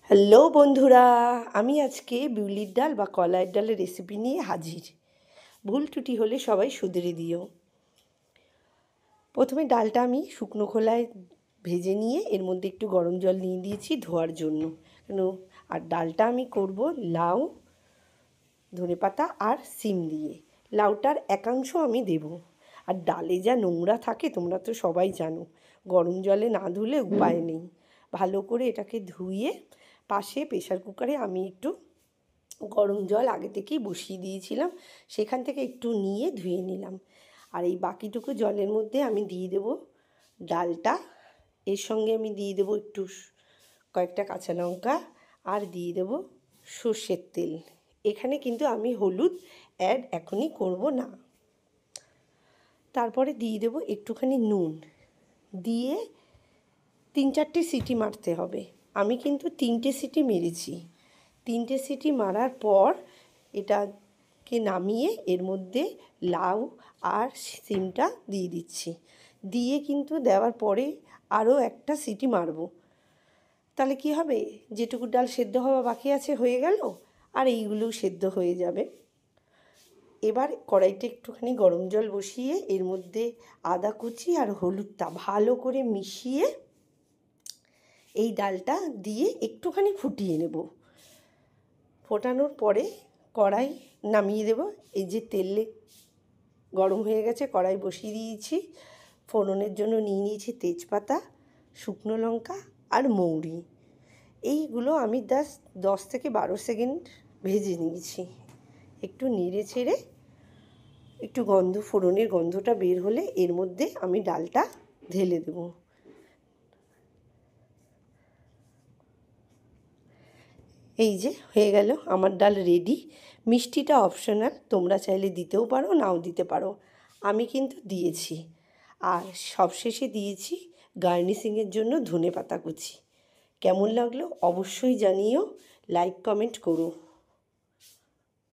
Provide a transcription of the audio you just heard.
Hello বন্ধুরা, আমি আজকে বিউলির ডাল বা কলাইয়ের ডালের রেসিপি নিয়ে হাজির। ভুল ত্রুটি হলে সবাই শুধরে দিও। প্রথমে ডালটা আমি শুকনো খোলায় ভেজে নিয়ে এর মধ্যে একটু গরম জল নিয়ে দিয়েছি ধোয়ার জন্য। আর ডালটা আমি করব লাউ, ধনেপাতা আর শিম দিয়ে। লাউটার একাংশ আমি দেব। আর ডালে যা নোংরা থাকে তোমরা তো সবাই জানো, গরম জলে না ধুলে উপায় নেই। ভালো করে এটাকে ধুয়ে পাশে প্রেশার কুকারে আমি একটু গরম জল আগে থেকেই বসিয়ে দিয়েছিলাম, সেখান থেকে একটু নিয়ে ধুয়ে নিলাম। আর এই বাকিটুকু জলের মধ্যে আমি দিয়ে দেবো ডালটা। এর সঙ্গে আমি দিয়ে দেবো একটু কয়েকটা কাঁচা লঙ্কা আর দিয়ে দেবো সর্ষের তেল। এখানে কিন্তু আমি হলুদ অ্যাড এখনই করব না। তারপরে দিয়ে দেবো একটুখানি নুন, দিয়ে 3-4টে সিটি মারতে হবে। আমি কিন্তু 3টে সিটি মেরেছি। 3টে সিটি মারার পর এটাকে নামিয়ে এর মধ্যে লাউ আর শিমটা দিয়ে দিচ্ছি। দিয়ে কিন্তু দেওয়ার পরে আরও একটা সিটি মারব। তাহলে কি হবে, যেটুকু ডাল সেদ্ধ হওয়া বাকি আছে হয়ে গেল, আর এইগুলোও সেদ্ধ হয়ে যাবে। এবার কড়াইতে একটুখানি গরম জল বসিয়ে এর মধ্যে আদা কুচি আর হলুদটা ভালো করে মিশিয়ে এই ডালটা দিয়ে একটুখানি ফুটিয়ে নেব। ফোটানোর পরে কড়াই নামিয়ে দেব। এই যে তেলে গরম হয়ে গেছে, কড়াই বসিয়ে দিয়েছি। ফোড়নের জন্য নিয়ে নিয়েছি তেজপাতা, শুকনো লঙ্কা আর মৌরি। এইগুলো আমি 10 থেকে 12 সেকেন্ড ভেজে নিয়েছি। একটু নেড়ে ছেড়ে একটু ফোড়নের গন্ধটা বের হলে এর মধ্যে আমি ডালটা ঢেলে দেব। এই যে হয়ে গেল আমার ডাল রেডি। মিষ্টিটা অপশনাল, তোমরা চাইলে দিতেও পারো নাও দিতে পারো, আমি কিন্তু দিয়েছি। আর সবশেষে দিয়েছি গার্নিশিংয়ের জন্য ধনেপাতা কুচি। কেমন লাগলো অবশ্যই জানিও, লাইক কমেন্ট করো।